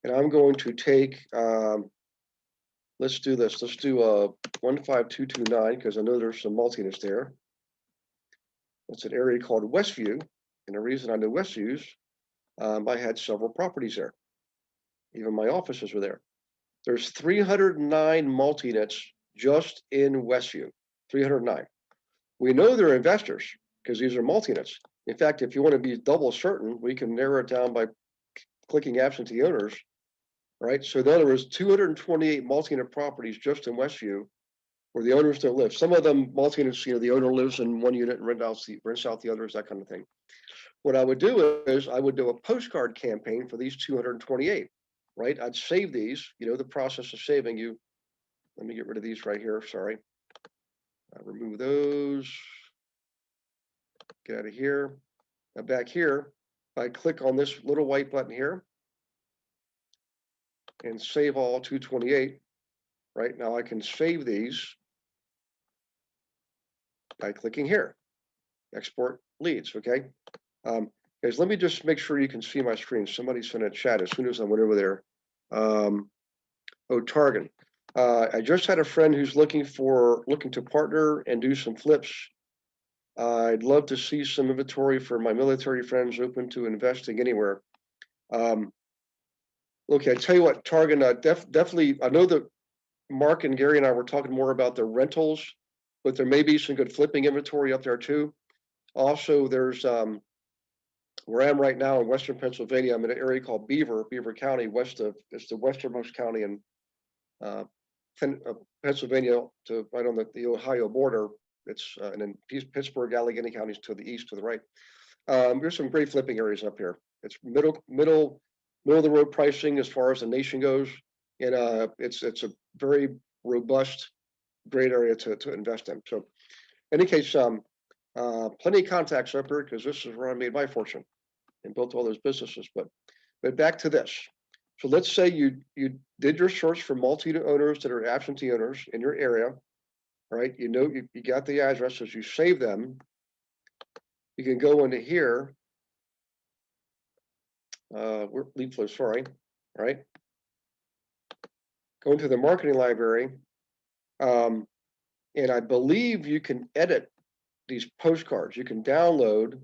I'm going to take, let's do this. Let's do 15229, because I know there's some multi-units there. It's an area called Westview. And the reason I know Westview's, I had several properties there. Even my offices were there. There's 309 multi-units just in Westview, 309. We know they're investors because these are multi-units. In fact, if you want to be double certain, we can narrow it down by clicking absentee owners, right? So in other words, 228 multi-unit properties just in Westview where the owners don't live. Some of them multi-units, the owner lives in one unit and rents out the others, that kind of thing. What I would do is I would do a postcard campaign for these 228, right? I'd save these, the process of saving you. Let me get rid of these right here, sorry. Remove those. Get out of here. Now back here, I click on this little white button here and save all 228. Right now I can save these by clicking here. Export leads, okay? Guys, let me just make sure you can see my screen. Somebody sent a chat as soon as I went over there. Targan. I just had a friend who's looking to partner and do some flips I'd love to see some inventory for my military friends open to investing anywhere. Okay, I tell you what, Targan, definitely, I know that Mark and Gary and I were talking more about the rentals, but there may be some good flipping inventory up there too. Also, there's where I am right now in Western Pennsylvania. I'm in an area called Beaver County, it's the westernmost county in uh, Pennsylvania, to right on the Ohio border. It's and then Pittsburgh, Allegheny counties to the east, to the right. There's some great flipping areas up here. It's middle of the road pricing as far as the nation goes, and it's a very robust, great area to invest in. So, in any case, plenty of contacts up here because this is where I made my fortune and built all those businesses. But back to this. So let's say you did your search for multi-owners that are absentee owners in your area, right? You know you got the addresses, you save them. You can go into here. We're lead flow, sorry, right? Go into the marketing library, and I believe you can edit these postcards. You can download,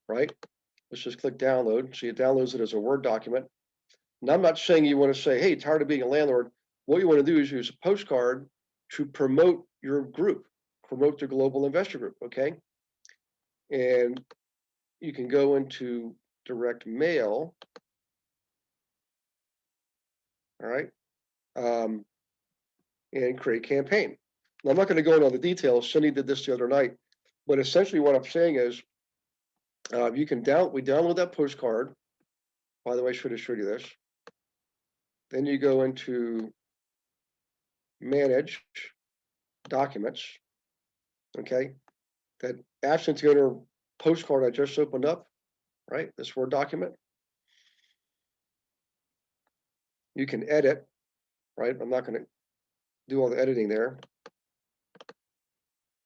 right? Let's just click download. So it downloads it as a Word document. And I'm not saying you want to say, hey, tired of being a landlord. What you want to do is use a postcard to promote your group, promote the global investor group, okay? And you can go into direct mail, all right? And create campaign. Now, I'm not going to go into all the details. Cindy did this the other night, but essentially what I'm saying is you can we download that postcard. By the way, I should have showed you this. Then you go into manage documents, okay? That absentee owner postcard I just opened up, right? This Word document. You can edit, right? I'm not going to do all the editing there.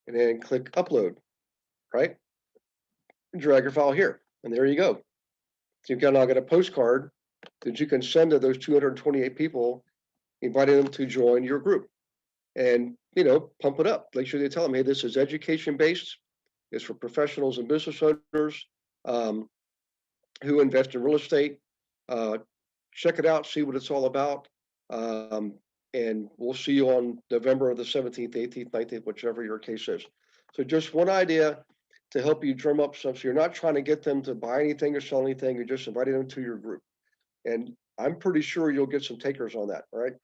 And then click upload, right? Drag your file here, and there you go. So you've now got a postcard that you can send to those 228 people, inviting them to join your group. And, pump it up. Make sure they tell them, hey, this is education-based. It's for professionals and business owners who invest in real estate. Check it out, see what it's all about. And we'll see you on November the 17th, 18th, 19th, whichever your case is. So just one idea to help you drum up stuff. So you're not trying to get them to buy anything or sell anything. You're just inviting them to your group. And I'm pretty sure you'll get some takers on that, all right?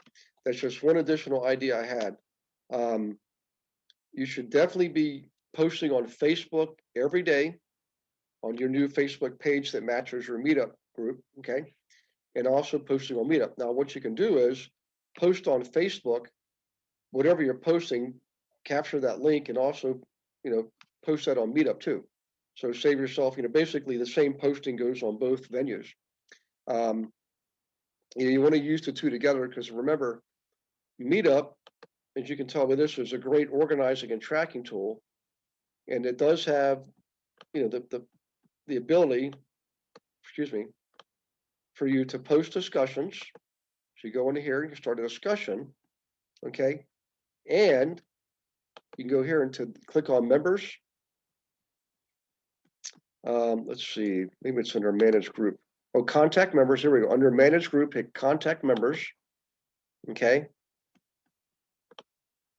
That's just one additional idea I had. You should definitely be posting on Facebook every day on your new Facebook page that matches your meetup group, okay? And also posting on Meetup. Now, what you can do is post on Facebook, whatever you're posting, capture that link and also, post that on Meetup too. So save yourself, basically the same posting goes on both venues. You want to use the two together because remember, Meetup, as you can tell by this, is a great organizing and tracking tool. And it does have, the ability, for you to post discussions. So you go into here and you start a discussion, okay? And you can go here and to click on members. Let's see, maybe it's under manage group. Oh, contact members, here we go. Under manage group, hit contact members, okay?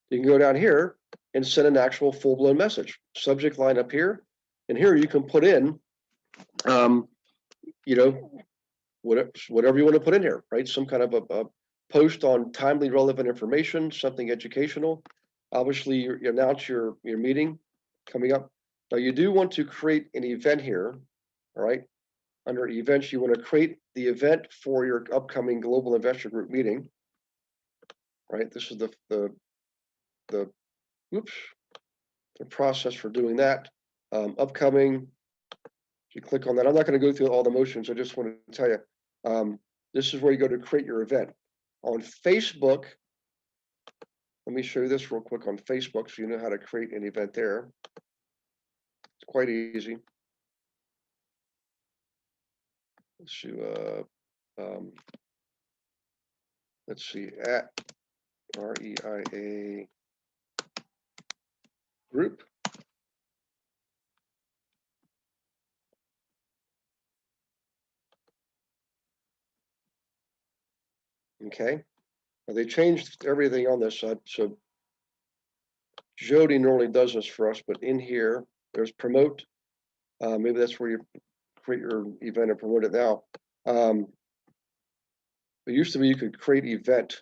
You can go down here and send an actual full-blown message. Subject line up here, and here you can put in, whatever you want to put in here, right? Some kind of a post on timely, relevant information, something educational. Obviously, you announce your meeting coming up. Now, you do want to create an event here, all right? Under events, you want to create the event for your upcoming Global Investor Group meeting, right? This is the process for doing that. Upcoming, you click on that. I'm not going to go through all the motions. I just want to tell you, this is where you go to create your event. On Facebook, let me show you this real quick on Facebook so you know how to create an event there. It's quite easy. Let's see, at REIA group. Okay. Now they changed everything on this side. So Jody normally does this for us, but in here, there's promote. Maybe that's where you create your event and promote it now. It used to be you could create event,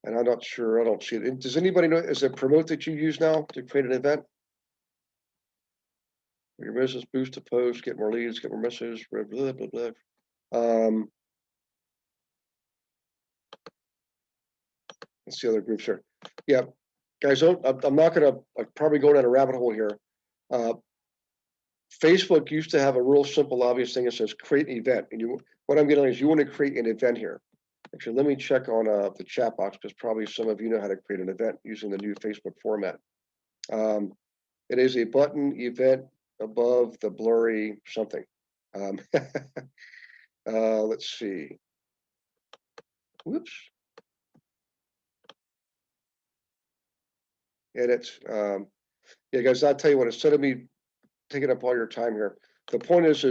and I'm not sure. I don't see it. Does anybody know? Is it promote that you use now to create an event? Your business boost a post, get more leads, get more messages, blah blah blah blah. Let's see other groups here. Yeah, guys, I'm not going to probably go down a rabbit hole here. Facebook used to have a real simple, obvious thing that says create an event. And what I'm getting is you want to create an event here. Actually, let me check on the chat box because probably some of you know how to create an event using the new Facebook format. It is a button event above the blurry something. Let's see. Whoops. Edit. Yeah, guys, I'll tell you what, instead of me taking up all your time here, the point is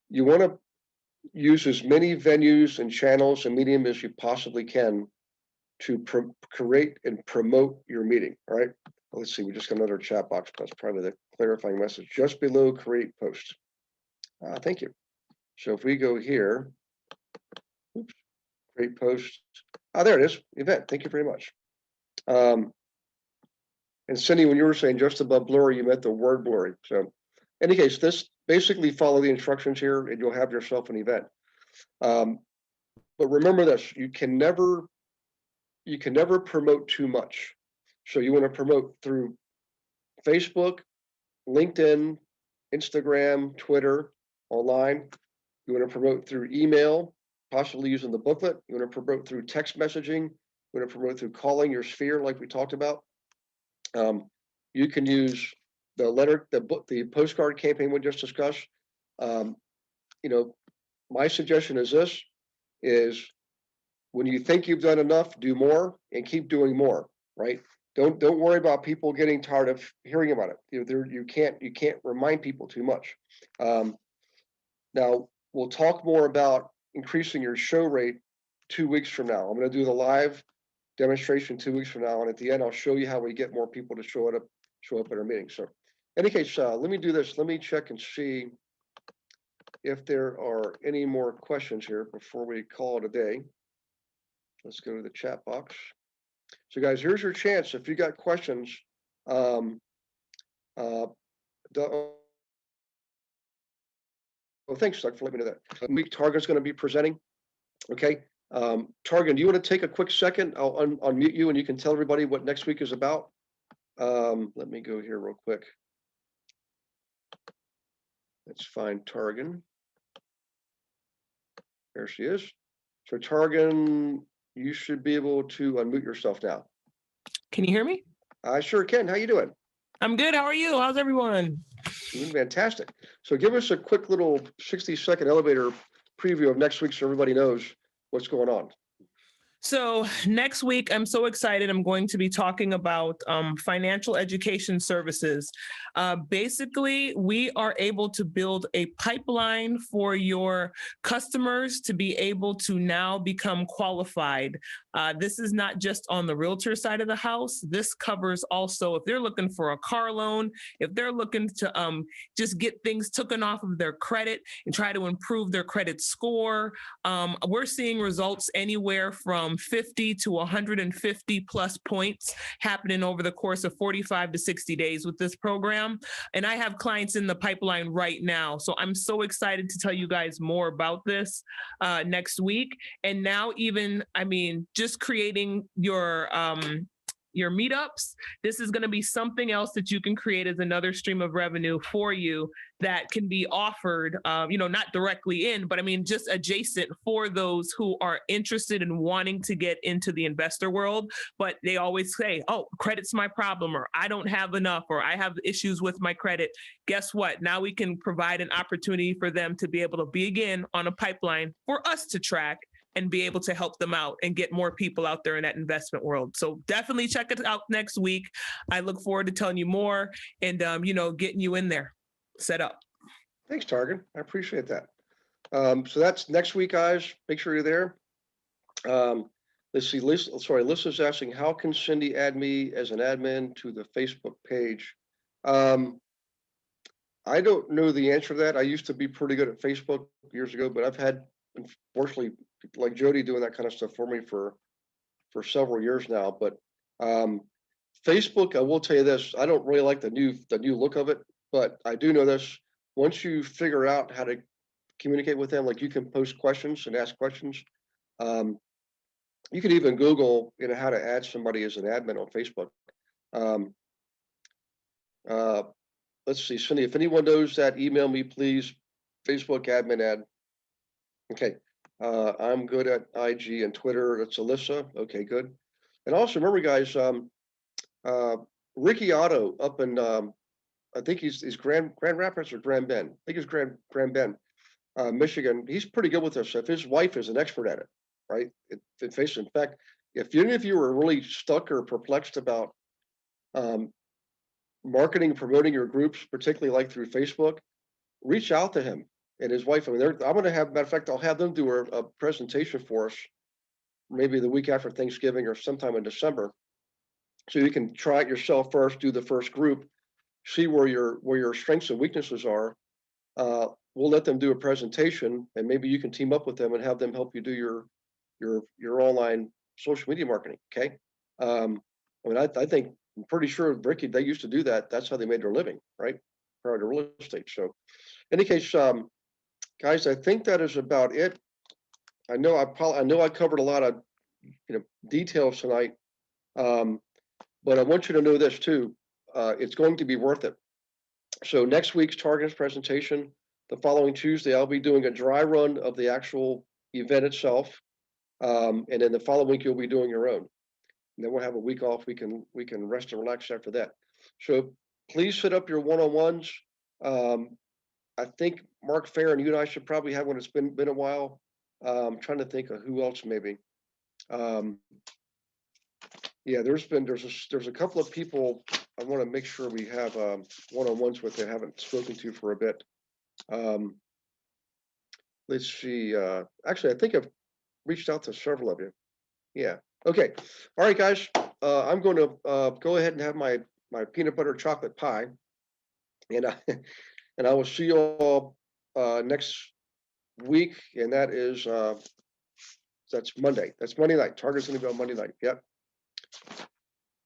you want to use as many venues and channels and medium as you possibly can to create and promote your meeting. All right. Let's see. We just got another chat box. That's probably the clarifying message just below create post. Thank you. So if we go here, oops, create post. There it is. Event. Thank you very much. And Cindy, when you were saying just above blurry, you meant the word blurry. So in any case, this basically follow the instructions here and you'll have yourself an event. But remember this, you can never promote too much. So you want to promote through Facebook, LinkedIn, Instagram, Twitter, online. You want to promote through email, possibly using the booklet. You want to promote through text messaging. You want to promote through calling your sphere like we talked about. You can use the letter, the postcard campaign we just discussed. My suggestion is this: is when you think you've done enough, do more and keep doing more. Right? Don't worry about people getting tired of hearing about it. You can't remind people too much. Now we'll talk more about increasing your show rate 2 weeks from now. I'm going to do the live demonstration 2 weeks from now, and at the end, I'll show you how we get more people to show up at our meeting. So, in any case, let me do this. Let me check and see if there are any more questions here before we call it a day. Let's go to the chat box. So, guys, here's your chance. If you got questions, oh, thanks, Doug, for letting me know that. Week Target's going to be presenting. Okay. Targan, do you want to take a quick second? I'll unmute you and you can tell everybody what next week is about. Let me go here real quick. Let's find Targan. There she is. So Targan, you should be able to unmute yourself now. Can you hear me? I sure can. How you doing? I'm good. How are you? How's everyone? Doing fantastic. So give us a quick little 60-second elevator preview of next week so everybody knows what's going on. So next week, I'm so excited. I'm going to be talking about financial education services. Basically, we are able to build a pipeline for your customers to be able to now become qualified. This is not just on the realtor side of the house. This covers also if they're looking for a car loan, if they're looking to just get things taken off of their credit and try to improve their credit score. We're seeing results anywhere from 50 to 150 plus points happening over the course of 45 to 60 days with this program. And I have clients in the pipeline right now. So I'm so excited to tell you guys more about this next week. And now even, just creating your meetups, this is going to be something else that you can create as another stream of revenue for you that can be offered, not directly in, but just adjacent for those who are interested in wanting to get into the investor world. But they always say, oh, credit's my problem, or I don't have enough, or I have issues with my credit. Guess what? Now we can provide an opportunity for them to be able to begin on a pipeline for us to track and be able to help them out and get more people out there in that investment world. So definitely check it out next week. I look forward to telling you more and, getting you in there, set up. Thanks, Targan. I appreciate that. So that's next week, guys. Make sure you're there. Let's see, Lisa's asking, how can Cindy add me as an admin to the Facebook page? I don't know the answer to that. I used to be pretty good at Facebook years ago, but I've had, unfortunately, people like Jody doing that kind of stuff for me for several years now. But um, Facebook, I will tell you this, I don't really like the new look of it, but I do know this. Once you figure out how to communicate with them, like you can post questions and ask questions. Um, you can even Google, how to add somebody as an admin on Facebook. Um, uh, let's see, Cindy, if anyone knows that, email me, please. Facebook admin ad. Okay. I'm good at IG and Twitter. It's Alyssa. Okay, good. And also remember, guys, uh, Ricky Otto up in, I think he's Grand Rapids or Grand Bend. I think he's Grand Bend, Michigan. He's pretty good with this stuff. His wife is an expert at it, right? In fact, if any of you are really stuck or perplexed about um, marketing, promoting your groups, particularly like through Facebook, reach out to him and his wife. I mean, I'm going to have, matter of fact, I'll have them do a presentation for us, maybe the week after Thanksgiving or sometime in December. So you can try it yourself first, do the first group, see where your strengths and weaknesses are. We'll let them do a presentation, and maybe you can team up with them and have them help you do your online social media marketing. Okay. I mean, I think I'm pretty sure Ricky, they used to do that. That's how they made their living, right? Prior to real estate. So, in any case, guys, I think that is about it. I know I covered a lot of details tonight, but I want you to know this too. It's going to be worth it. So next week's targets presentation, the following Tuesday, I'll be doing a dry run of the actual event itself, and then the following week you'll be doing your own. And then we'll have a week off. We can rest and relax after that. So please set up your one-on-ones. I think Mark Fair and you and I should probably have one. It's been a while. I'm trying to think of who else maybe. Yeah, there's a couple of people I want to make sure we have one-on-ones with that I haven't spoken to for a bit. Let's see. Actually, I think I've reached out to several of you. Yeah. Okay. All right, guys. I'm going to go ahead and have my peanut butter chocolate pie, and and I will see you all next week, and that's Monday. That's Monday night. Target's going to be on Monday night. Yep.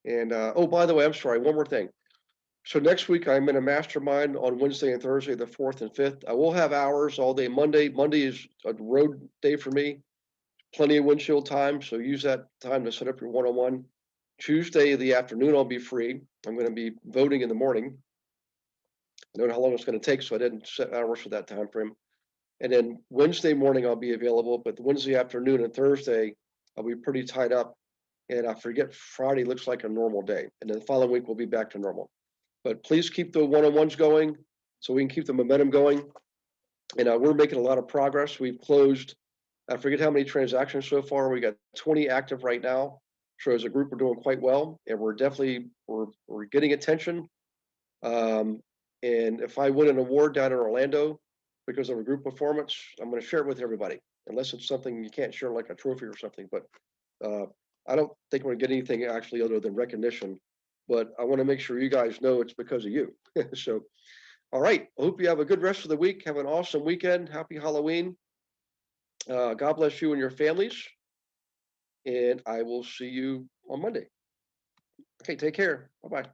And oh, by the way, I'm sorry. One more thing. So next week I'm in a mastermind on Wednesday and Thursday, the 4th and 5th. I will have hours all day Monday. Monday is a road day for me. Plenty of windshield time, so use that time to set up your one-on-one. Tuesday, the afternoon, I'll be free. I'm going to be voting in the morning. I don't know how long it's going to take, so I didn't set hours for that time frame. And then Wednesday morning, I'll be available, but Wednesday afternoon and Thursday, I'll be pretty tied up. And I forget, Friday looks like a normal day. And then the following week, we'll be back to normal. But please keep the one-on-ones going so we can keep the momentum going. And we're making a lot of progress. We've closed, I forget how many transactions so far. We got 20 active right now. So as a group, we're doing quite well, and we're definitely we're getting attention. And if I win an award down in Orlando because of a group performance, I'm going to share it with everybody, unless it's something you can't share like a trophy or something. But I don't think we're going to get anything actually other than recognition. But I want to make sure you guys know it's because of you. So, all right. I hope you have a good rest of the week. Have an awesome weekend. Happy Halloween. God bless you and your families. And I will see you on Monday. Okay, take care. Bye-bye.